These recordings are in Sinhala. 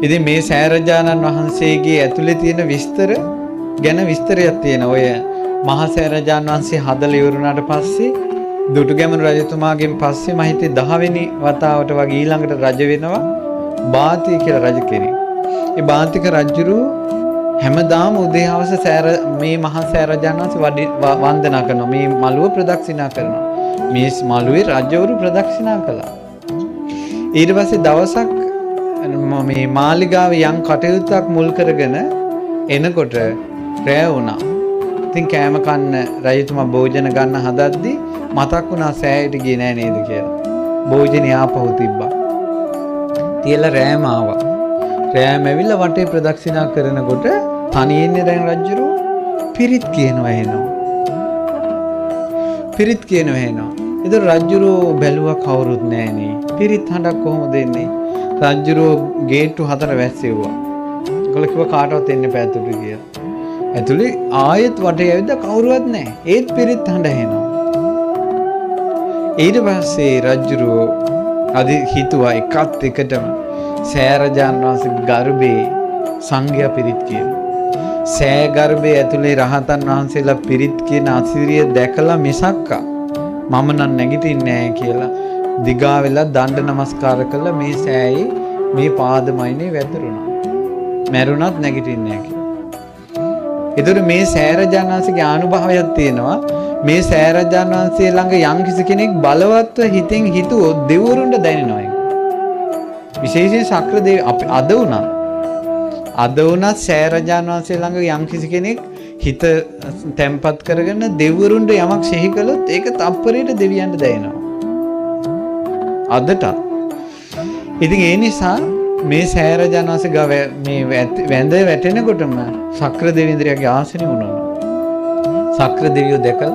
ඉතින් මේ සෑරජානන් වහන්සේගේ ඇතුලේ තියෙන විස්තර ගැන විස්තරයක් තියෙනවා. ඔය මහා සෑරජානන් වහන්සේ හදලා ඉවරුණාට පස්සේ දුටුගැමුණු රජතුමාගෙන් පස්සේ මම හිතේ 10 වෙනි වතාවට වගේ ඊළඟට රජ වෙනවා බාතිය කියලා රජ කෙනෙක්. ඒ බාතික රජුරු හැමදාම උදේ හවස මේ මහා සෑරජානන් වහන්සේ වන්දනා කරනවා. මේ මළුව ප්‍රදක්ෂිනා කරනවා. මේ මළුවේ රජවරු ප්‍රදක්ෂිනා කළා. ඊට පස්සේ දවසක් මේ මාලිගාවේ යම් කටයුත්තක් මුල් කරගෙන එනකොට රැ වුණා. ඉතින් කෑම කන්න රජතුමා භෝජන ගන්න හදද්දි මතක් වුණා සෑයට ගියේ නෑ නේද කියලා. භෝජනේ ආපහු තිබ්බා. තියලා රෑම ආවා. රෑම ඇවිල්ලා වටේ ප්‍රදක්ෂිනා කරනකොට තනියෙන්නේ දැන් රජුරු පිරිත් කියනවා එනවා. පිරිත් කියනවා එනවා. ඒතර රජුරු බැලුවා කවුරුත් නෑනේ. පිරිත් හඬක් කොහොමද එන්නේ? රජුරු ගේට්ටු 4 වැස්සෙව්වා. ඒගොල්ලෝ කිව්වා කාටවත් එන්න බෑ ඇතුළට කියලා. ඇතුළේ ආයෙත් වටේ ඇවිද්දා කවුරුවත් නෑ. ඒත් පිරිත් හඬ එනවා. ඊට පස්සේ රජුරු අදි හිතුවා එකත් එකටම සෑරජානන් වහන්සේ ගර්භේ සංඝයා පිරිත් කියන. සෑ ගර්භයේ ඇතුලේ රහතන් වහන්සේලා පිරිත් කියන අසිරිය දැකලා මිසක්කා මම නම් නැගිටින්නේ නැහැ කියලා දිගා වෙලා දණ්ඩ නමස්කාර කළා මේ සෑයේ මේ පාදමයිනේ වැදුරුණා. මැරුණත් නැගිටින්නේ නැහැ කියලා. ඒතර මේ සෑරජානන් වහන්සේගේ අනුභවයක් තියෙනවා. මේ සෑරජානන් වහන්සේ ළඟ යම් කිසි කෙනෙක් බලවත්ව හිතෙන් හිතුවොත් දෙවිවරුන්ට දැනෙනවා ඒක. විශේෂයෙන් ශක්‍ර දෙවි අද වුණත් සෑරජානන් වහන්සේ ළඟ යම් කිසි කෙනෙක් හිත තැම්පත් කරගෙන දෙවිවරුන්ට යමක් සිහි කළොත් ඒක තප්පරයට දෙවියන්ට දැනෙනවා. අදට. ඉතින් ඒ නිසා මේ සෑරජානන් වහන්සේ ගාව මේ වැඳ වැටෙනකොටම ශක්‍ර දෙවිඳුරයාගේ ආසනෙ වුණා. ශක්‍ර දෙවියෝ දැකලා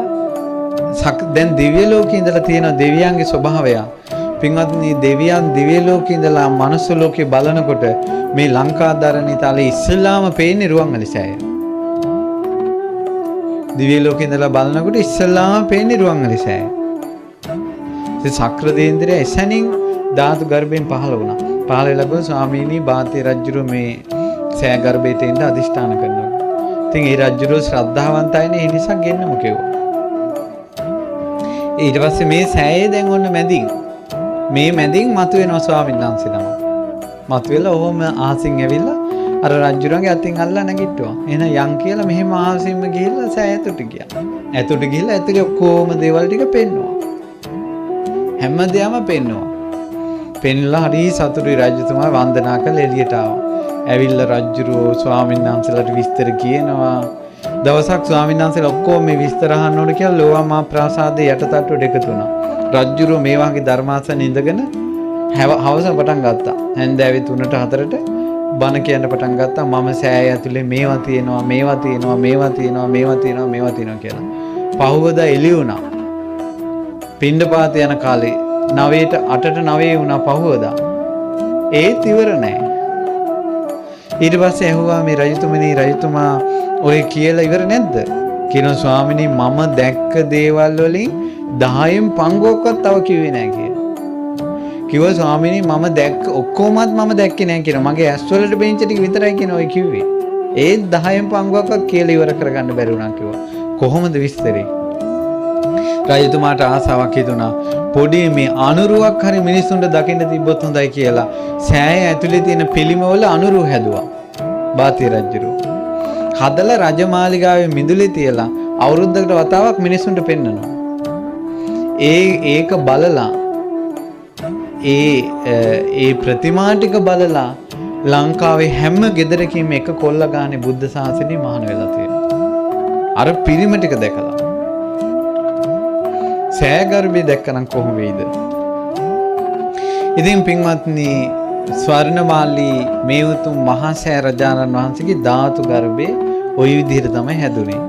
දැන් දිව්‍ය ලෝකේ ඉඳලා තියෙන දෙවියන්ගේ ස්වභාවය පින්වත්නි දෙවියන් දිව්‍ය ලෝකේ ඉඳලා මනුස්ස ලෝකේ බලනකොට මේ ලංකාදරණී තලයේ ඉස්සලාම පේන්නේ රුවන්වැලි සෑය. දිව්‍ය ලෝකේ ඉඳලා බලනකොට ඉස්සලාම පේන්නේ රුවන්වැලි සෑය. ඉතින් ශක්‍ර දේන්ද්‍රය එසැනින් ධාතු ගර්භයෙන් පහළ වුණා. පහළ වෙලා ගොස් ස්වාමීනි බාතිය රජුරු මේ සෑ ගර්භයට එන්න අදිෂ්ඨාන කරනවා. ඉතින් ඒ රජුරු ශ්‍රද්ධාවන්තයිනේ ඒ නිසා ගෙන්නමු කිව්වා. ඊට පස්සේ මේ සෑයේ දැන් ඔන්න මැදින් මේ මැදින් මතුවෙනවා ස්වාමීන් වහන්සේ නම. මතුවෙලා ඔහොම ආසින් ඇවිල්ලා අර රජුරන්ගේ අතින් අල්ලලා නැගිට්ටුවා. එහෙනම් යන් කියලා මෙහෙම ආසින්ම ගිහිල්ලා සෑය ඇතුළට ගියා. ඇතුළට ගිහිල්ලා ඇතුළේ ඔක්කොම දේවල් ටික පෙන්නවා. හැමදේම පෙන්නවා. පෙන්ලා හරි සතුටුයි රජතුමා වන්දනා කරලා එළියට ආවා. ඇවිල්ලා රජුරෝ ස්වාමීන් වහන්සේලාට විස්තර කියනවා. දවසක් ස්වාමීන් වහන්සේලා ඔක්කොම මේ විස්තර අහන්න ඕන කියලා ලෝවා මහා ප්‍රාසාදයේ යටතට්ටුවට එකතු වුණා. රජුරෝ මේ වගේ ධර්මාසන ඉඳගෙන හවස පටන් ගත්තා. හැන්දෑවේ 3ට 4ට බණ කියන්න පටන් ගත්තා. මම සෑය ඇතුලේ මේවා තියෙනවා මේවා තියෙනවා මේවා තියෙනවා මේවා තියෙනවා මේවා තියෙනවා කියලා. පහුවදා එළි වුණා. පින්ඩපාත යන කාලේ 9ට 8ට 9 වුණා පහුවදා. ඒත් ඉවර නැහැ. ඊට පස්සේ ඇහුවා මේ රජතුමා ඔය කියලා ඉවර නැද්ද? කියනවා ස්වාමිනී මම දැක්ක දේවල් වලින් 10න් පංගුවක්වත් තව කිව්වේ නැහැ කියලා. කිව්වා ස්වාමිනී මම දැක්ක ඔක්කොමත් මම දැක්කේ නැහැ කියනවා. මගේ ඇස් වලට බෙන්ච ටික විතරයි කියනවා ඔය කිව්වේ. ඒත් 10න් පංගුවක්වත් කියලා ඉවර කරගන්න බැරි වුණා කිව්වා. කොහොමද විස්තරේ? රජතුමාට ආසාවක් හිතුණා. පොඩි මේ අනුරුවක් හරි මිනිස්සුන්ට දකින්න තිබ්බොත් හොඳයි කියලා සෑය ඇතුලේ තියෙන පිළිමවල අනුරු හැදුවා. බාතිය රජුරෝ හදලා රජමාලිගාවේ මිදුලේ තියලා අවුරුද්දකට වතාවක් මිනිස්සුන්ට පෙන්නනවා. ඒක බලලා ඒ ප්‍රතිමා ටික බලලා ලංකාවේ හැම ගෙදරකින්ම එක කොල්ල ගානේ බුද්ධ ශාසනය මහාන වෙලා තියෙනවා. අර පිරිම ටික දැකලා සෑගර්භය දැක්කනම් කොහොම වෙයිද? ඉතින් පින්වත්නි ස්වර්ණමාලී මේ උතුම් මහා සෑරජානන් වහන්සේගේ ධාතු ගර්භේ ওই විදිහට තමයි හැදුනේ.